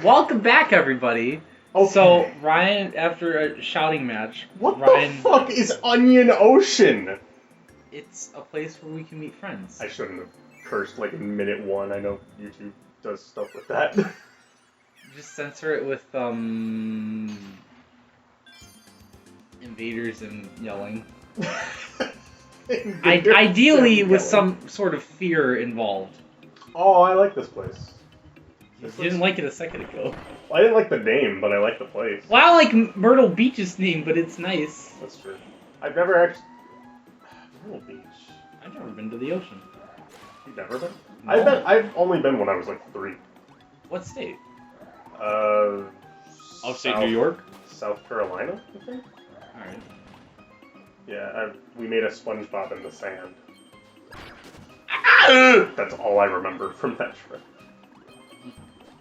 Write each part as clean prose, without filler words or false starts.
Welcome back, everybody. Okay. So, Ryan, after a shouting match, What Ryan... the fuck is Onion Ocean? It's a place where we can meet friends. I shouldn't have cursed like in minute 1. I know YouTube does stuff with that. Just censor it with, invaders and yelling. Ideally, with some sort of fear involved. Oh, I like this place. You didn't like it a second ago. Well, I didn't like the name, but I like the place. Well, I like Myrtle Beach's name, but it's nice. That's true. I've never actually... Myrtle Beach. I've never been to the ocean. You've never been? No. I've only been when I was like 3. What state? Upstate New York? South Carolina, I think? Alright. Yeah, we made a SpongeBob in the sand. That's all I remember from that trip.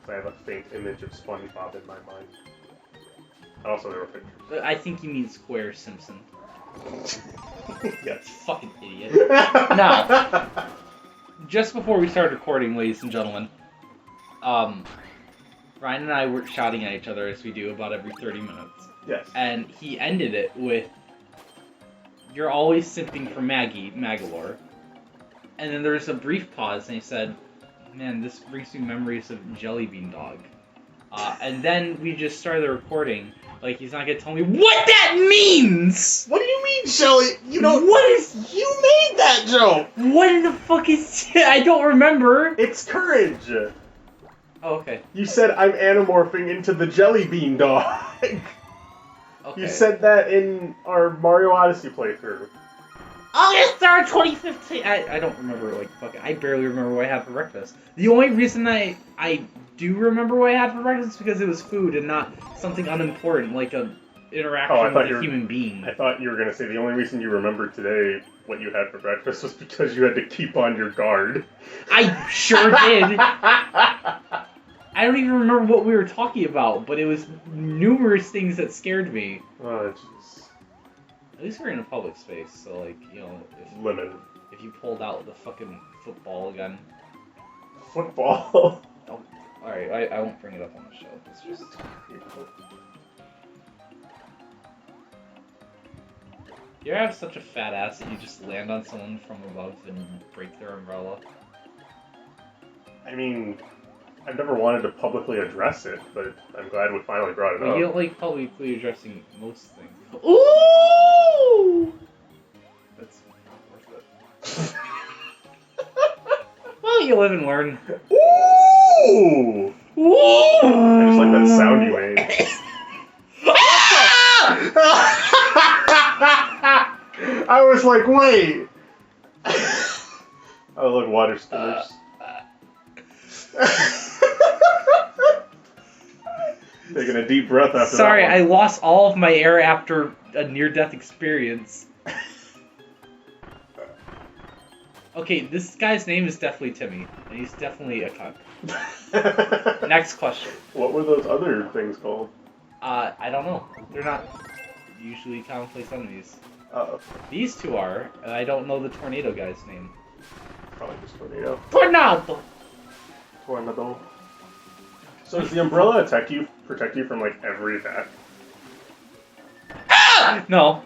I have a faint image of SpongeBob in my mind. Also, there were pictures. I think you mean Square Simpson. Yes. Fucking idiot. Now, just before we started recording, ladies and gentlemen, Ryan and I were shouting at each other as we do about every 30 minutes. Yes. And he ended it with, "You're always simping for Maggie, Magalore." And then there was a brief pause, and he said, "Man, this brings me memories of Jelly Bean Dog." And then we just started the recording. Like, he's not gonna tell me what that means! What do you mean, Shelly? You know, What is... You made that joke! What in the fuck is... I don't remember! It's courage! Oh, okay. You said I'm anamorphing into the Jelly Bean Dog. Okay. You said that in our Mario Odyssey playthrough. Oh, yes, sir, 2015! I don't remember, like, fucking... I barely remember what I had for breakfast. The only reason I do remember what I had for breakfast is because it was food and not something unimportant, like a interaction with a human being. I thought you were going to say the only reason you remember today what you had for breakfast was because you had to keep on your guard. I sure did! I don't even remember what we were talking about, but it was numerous things that scared me. Oh, jeez. At least we're in a public space, so, like, you know, if you pulled out the fucking football again. Football? Oh, alright, I won't bring it up on the show. It's just... You ever have such a fat ass that you just land on someone from above and break their umbrella? I mean, I've never wanted to publicly address it, but I'm glad we finally brought it up. You don't like publicly addressing most things. Ooh! That's not worth it. Well, you live and learn. Ooh! Ooh! I just like that sound you made. I was like, wait! Oh, look, water skimmers. Taking a deep breath after Sorry, that I lost all of my air after a near-death experience. Okay, this guy's name is definitely Timmy, and he's definitely a cunt. Next question. What were those other things called? I don't know. They're not usually commonplace enemies. Uh-oh. These two are, and I don't know the tornado guy's name. Probably just tornado. Tornado! Tornado. So does the umbrella protect you from, like, every attack? Ah! No.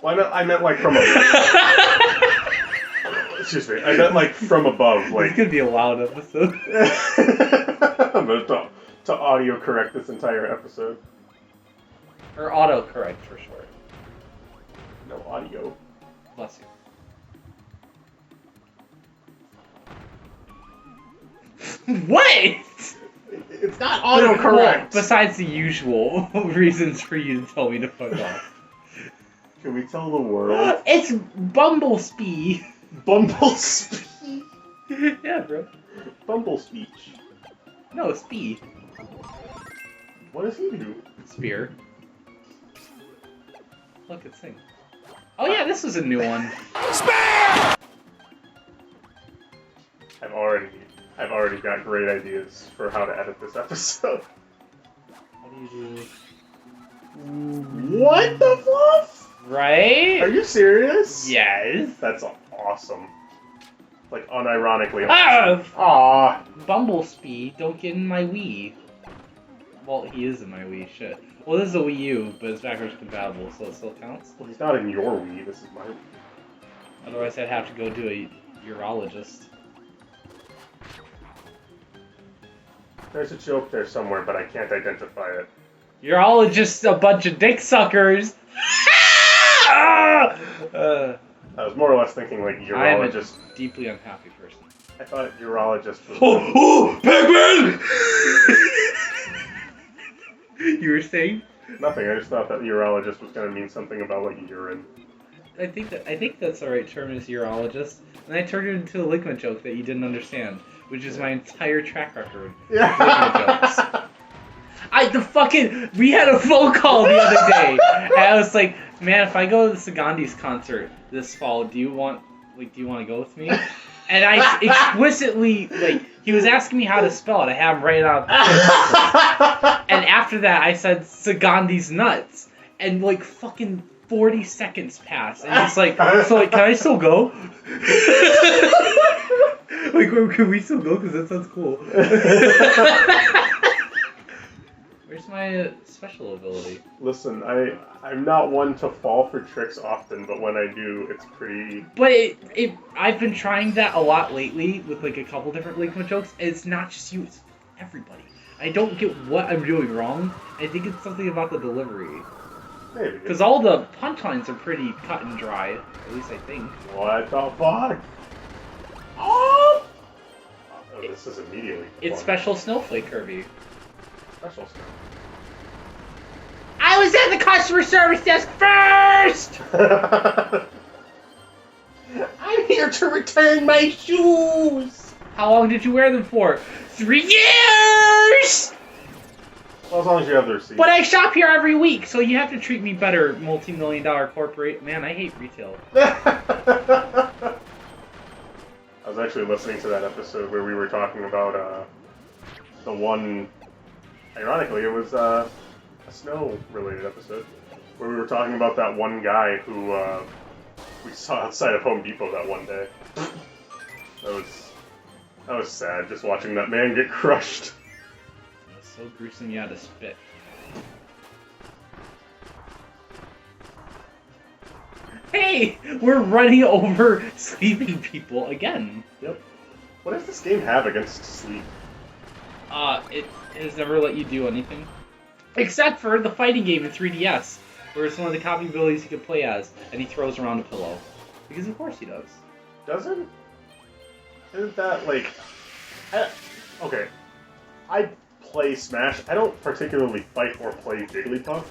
Well, I meant like, from above. Excuse me. I meant, like, from above, like... It's gonna be a loud episode. I'm gonna to audio correct this entire episode. Or autocorrect, for short. No audio. Bless you. What? It's not autocorrect! Besides the usual reasons for you to tell me to fuck off. Can we tell the world? It's Bumblespee! Bumblespee? Yeah, bro. Bumble speech. No, Spee. What does he do? Spear. Look, it's thing. Oh yeah, this was a new one. Spear! I've already got great ideas for how to edit this episode. What do you do? What the fluff? Right? Are you serious? Yes. That's awesome. Like, unironically Ah! awesome. Aww. Bumblespee, don't get in my Wii. Well, he is in my Wii. Shit. Well, this is a Wii U, but it's backwards compatible, so it still counts. Well, he's not in your Wii. This is mine. Otherwise, I'd have to go to a urologist. There's a joke there somewhere, but I can't identify it. Urologists, a bunch of dick suckers. I was more or less thinking like urologist. I am a deeply unhappy person. I thought urologist was. Oh, Pac-Man! You were saying? Nothing. I just thought that urologist was going to mean something about like urine. I think that's the right term is urologist, and I turned it into a Ligma joke that you didn't understand, which is my entire track record. Yeah. Ligma jokes. We had a phone call the other day, and I was like, man, if I go to the Sagandhi's concert this fall, do you want to go with me? And I explicitly, he was asking me how to spell it. I have him write it out. And after that, I said Sagandhi's nuts, and fucking 40 seconds passed, and he's like, so can I still go? Can we still go? Because that sounds cool. Where's my special ability? Listen, I'm not one to fall for tricks often, but when I do, it's pretty... But I've been trying that a lot lately with a couple different Ligma jokes, and it's not just you, it's everybody. I don't get what I'm doing wrong. I think it's something about the delivery. Maybe. Because all the punchlines are pretty cut and dry, at least I think. What the fuck? Oh, this is immediately... It's Special Snowflake Kirby. Special stuff. I was at the customer service desk first! I'm here to return my shoes! How long did you wear them for? 3 years! Well, as long as you have the receipt. But I shop here every week, so you have to treat me better, multi-million-dollar corporate. Man, I hate retail. I was actually listening to that episode where we were talking about the one... Ironically, it was a snow-related episode where we were talking about that one guy who we saw outside of Home Depot that one day. That was sad, just watching that man get crushed. It was so gruesome you had to spit. Hey! We're running over sleeping people again. Yep. What does this game have against sleep? It has never let you do anything. Except for the fighting game in 3DS, where it's one of the copy abilities you can play as, and he throws around a pillow. Because of course he does. Doesn't? Isn't that okay. I play Smash. I don't particularly fight or play Jigglypuff.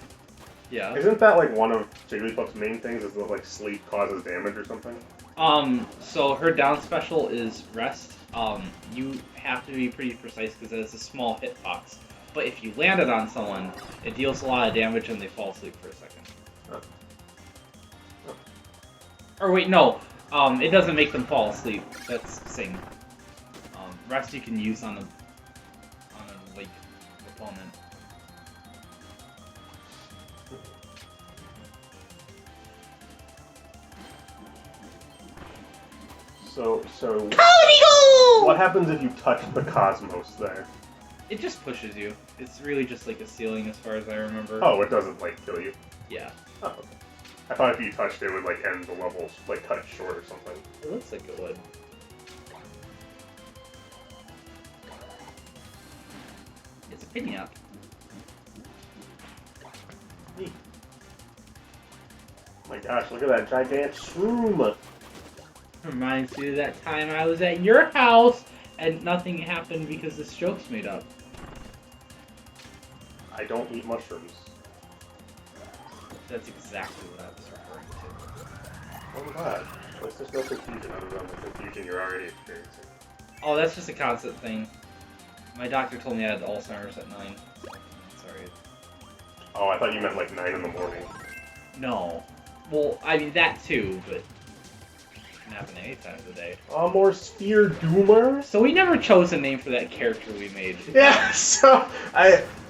Yeah. Isn't that one of Jigglypuff's main things? Is that sleep causes damage or something? So her down special is rest. You have to be pretty precise because it's a small hitbox. But if you land it on someone, it deals a lot of damage and they fall asleep for a second. Oh. Oh. Or wait, no. It doesn't make them fall asleep. That's Sing. Rest you can use on a opponent. So Cody! What happens if you touch the cosmos there? It just pushes you. It's really just a ceiling as far as I remember. Oh, it doesn't kill you. Yeah. Oh, okay. I thought if you touched it, it would end the levels, cut it short or something. It looks like it would. It's a piñata. Neat. Oh my gosh, look at that gigantic shroom! Reminds me of that time I was at your house and nothing happened because the joke's made up. I don't eat mushrooms. That's exactly what I was referring to. Oh my god. There's just no confusion other than the confusion you're already experiencing. Oh, that's just a constant thing. My doctor told me I had Alzheimer's at 9. Sorry. Oh, I thought you meant 9 in the morning. No. Well, I mean that too, but it can happen any time of the day. More Sphere Doomer? So we never chose a name for that character we made. Yeah, so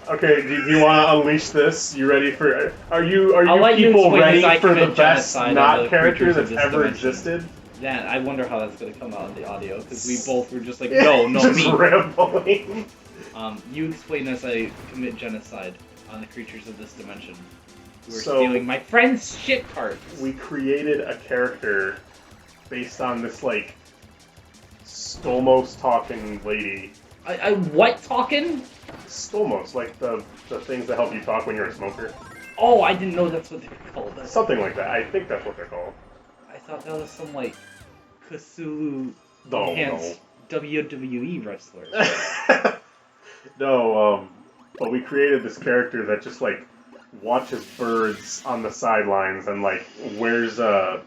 okay, do you want to unleash this? You ready for... Are you people ready for the best not character that's ever existed? Yeah, I wonder how that's going to come out in the audio, because we both were just no, just me. rambling. You explain as I commit genocide on the creatures of this dimension who are So- stealing my friend's shit carts. We created a character based on this, like, Stolmos talking lady. I what talking? Stolmos, like the things that help you talk when you're a smoker. Oh, I didn't know that's what they were called. Something like that. I think that's what they're called. I thought that was some like Cthulhu No, enhanced WWE wrestler. No, but we created this character that just, like, watches birds on the sidelines and, like, wears a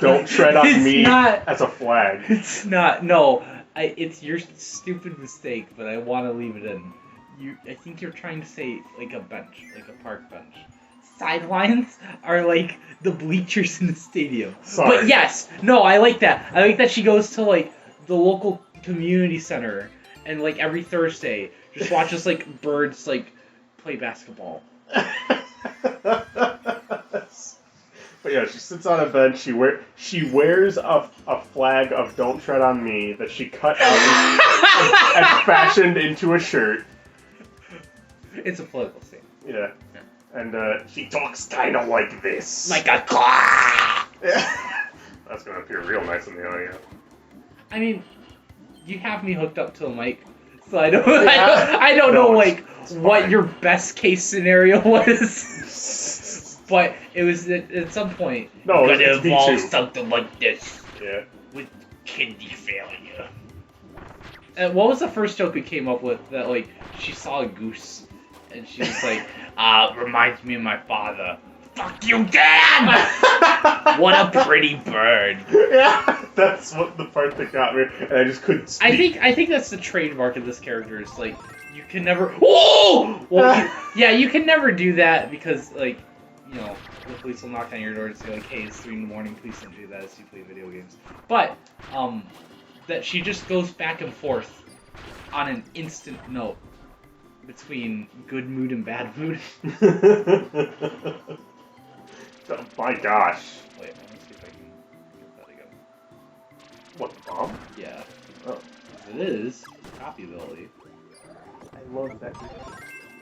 "Don't tread on It's me" not- as a flag. It's not. No, it's your stupid mistake, but I want to leave it in. I think you're trying to say like a bench, like a park bench. Sidelines are like the bleachers in the stadium. Sorry. But yes, no, I like that. I like that she goes to like the local community center and like every Thursday just watches like birds like play basketball. But yeah, she sits on a bench. She wears a flag of "Don't tread on me" that she cut out and fashioned into a shirt. It's a political statement. Yeah. And she talks kind of like this. Like a claw. That's gonna appear real nice in the audio. I mean, you have me hooked up to a mic, so I don't know like what fine. your best case scenario was. But it was at some point. No, gonna it's me involve too. something like this Yeah. with kidney failure. And what was the first joke we came up with that like she saw a goose and she was like, reminds me of my father. Fuck you, Dad! What a pretty bird. Yeah, that's what the part that got me, and I just couldn't speak. I think that's the trademark of this character. Is like you can never. Whoa! Well, you can never do that because like you know the police will knock on your door and say like, hey, it's 3 a.m. Please don't do that as you play video games. But that she just goes back and forth on an instant note between good mood and bad mood. Oh my gosh. Wait, let me see if I can get that again. What, the bomb? Yeah. Oh. It is copy ability. I love that.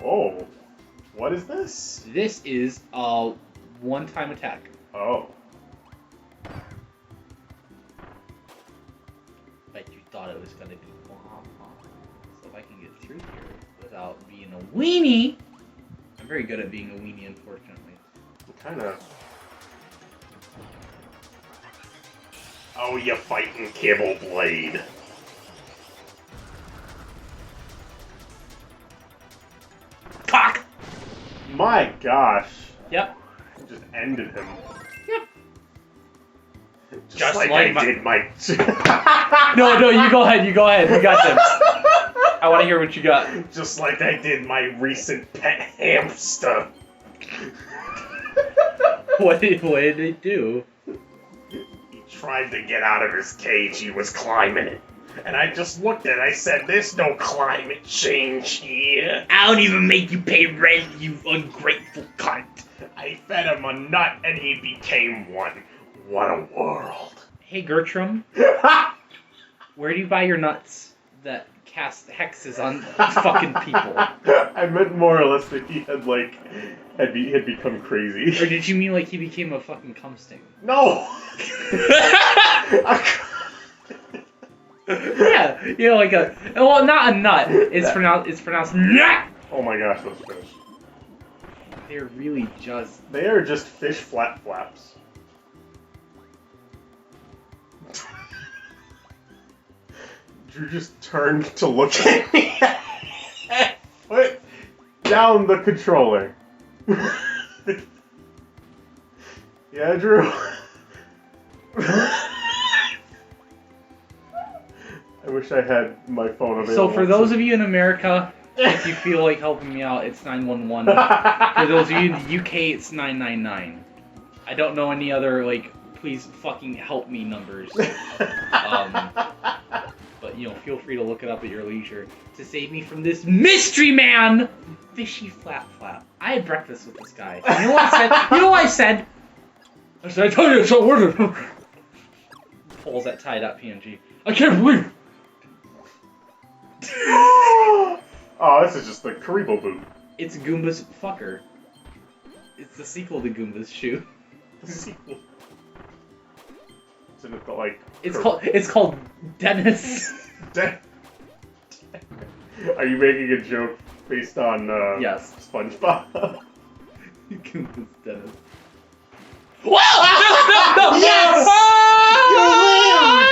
Oh. What is this? This is a one-time attack. Oh. Bet you thought it was gonna be so if I can get through here without being a weenie. I'm very good at being a weenie, unfortunately. Kinda. Oh, you fighting Kibble Blade. Cock! My gosh. Yep. It just ended him. Yep. Just like I did my... No, you go ahead, you got this. I want to hear what you got. Just like I did my recent pet hamster. What did it do? He tried to get out of his cage, he was climbing it. And I just looked at it, I said, there's no climate change here. I don't even make you pay rent, you ungrateful cunt. I fed him a nut and he became one. What a world. Hey Gertrum, where do you buy your nuts that cast hexes on fucking people? I meant more or less that he had, like, had become crazy. Or did you mean like he became a fucking cum stain? No! Yeah, you know, like a well, not a nut. It's pronounced nut. Oh my gosh, those fish. They're really just. They are just fish flaps. Drew just turned to look at me. Put down the controller. Yeah, Drew. I wish I had my phone available. So for those of you in America, if you feel like helping me out, it's 911. For those of you in the UK, it's 999. I don't know any other like please fucking help me numbers. But you know, feel free to look it up at your leisure to save me from this mystery man. Fishy flap. I had breakfast with this guy. You know what I said? You know what I said? I said, I told you it's not worth it. Pulls that tie.png. I can't believe it. Oh, this is just the Karibo boot. It's Goomba's fucker. It's the sequel to Goomba's shoe. The sequel. Isn't it the, like... It's called Dennis. Are you making a joke based on, Yes. SpongeBob? Goomba's Dennis. Yes! You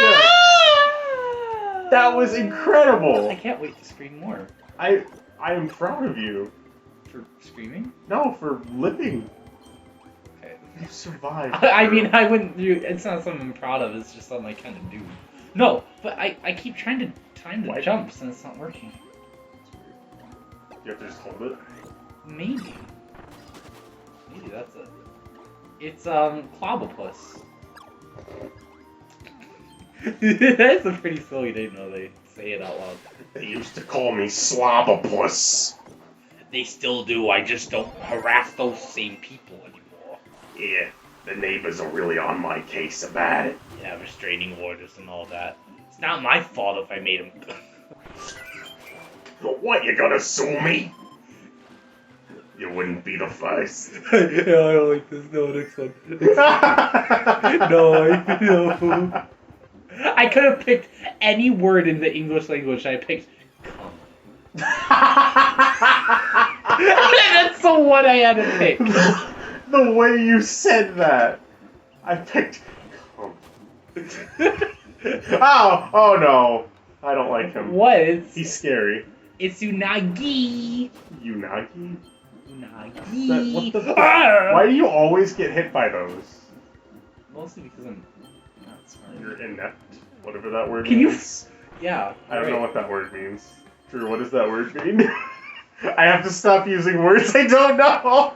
lived! That was incredible! I can't wait to scream more. I am proud of you. For screaming? No, for living. Okay. You survived. I mean, I wouldn't do. It's not something I'm proud of. It's just something I kind of do. No, but I keep trying to time the jumps and it's not working. You have to just hold it. Maybe that's it. It's Clobopus. That's a pretty silly name, though. They say it out loud. They used to call me Slobopus. They still do. I just don't harass those same people anymore. Yeah, the neighbors are really on my case about it. Yeah, restraining orders and all that. It's not my fault if I made them. What, you gonna sue me? You wouldn't be the first. Yeah, I don't like this. No, next one. No. I could have picked any word in the English language. I picked cum. That's the one I had to pick. The way you said that. I picked cum. Oh no. I don't like him. What? He's scary. It's Unagi. Unagi? Unagi. What the fuck? Why do you always get hit by those? Mostly because I'm not smart. You're inept. Whatever that word Can means. Yeah. I don't know what that word means. Drew, what does that word mean? I have to stop using words I don't know!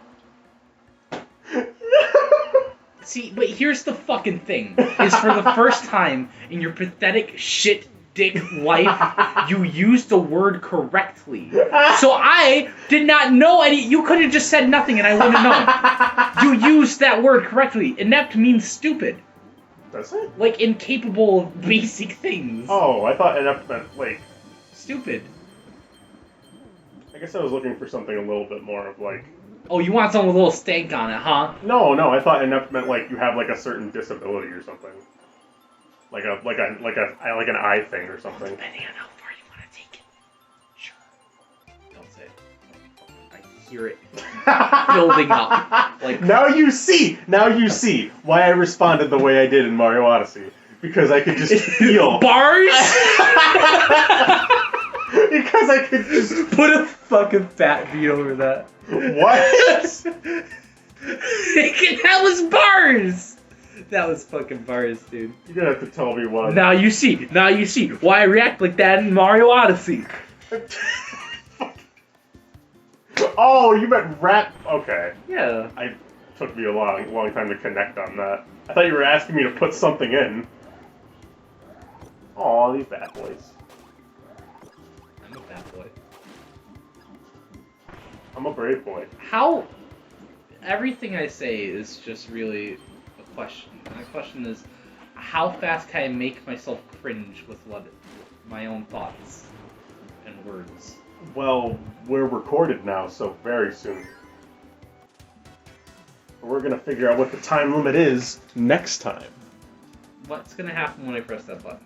See, but here's the fucking thing. Is for the first time in your pathetic shit dick life, you used the word correctly. So I did not know any. You could have just said nothing and I wouldn't have known. You used that word correctly. Inept means stupid. Does it? Like incapable of basic things. Oh, I thought inept meant, like... Stupid. I guess I was looking for something a little bit more of, like... Oh, you want something with a little stank on it, huh? No, I thought inept meant, like, you have, like, a certain disability or something. Like an eye thing or something. Depending on how far you want to take it. Sure. Don't say it. I hear it building up. Like Now you see why I responded the way I did in Mario Odyssey. Because I could just feel... Bars? Because I could just... Put a fucking fat beat over that. What? That was bars! That was fucking bars, dude. You're gonna have to tell me what. Now you see why I react like that in Mario Odyssey. Oh, you meant rap. Okay. Yeah. It took me a long time to connect on that. I thought you were asking me to put something in. Aw, these bad boys. I'm a bad boy. I'm a brave boy. How... Everything I say is just really a question. And the question is, how fast can I make myself cringe with my own thoughts and words? Well, we're recorded now, so very soon. We're gonna figure out what the time limit is next time. What's gonna happen when I press that button?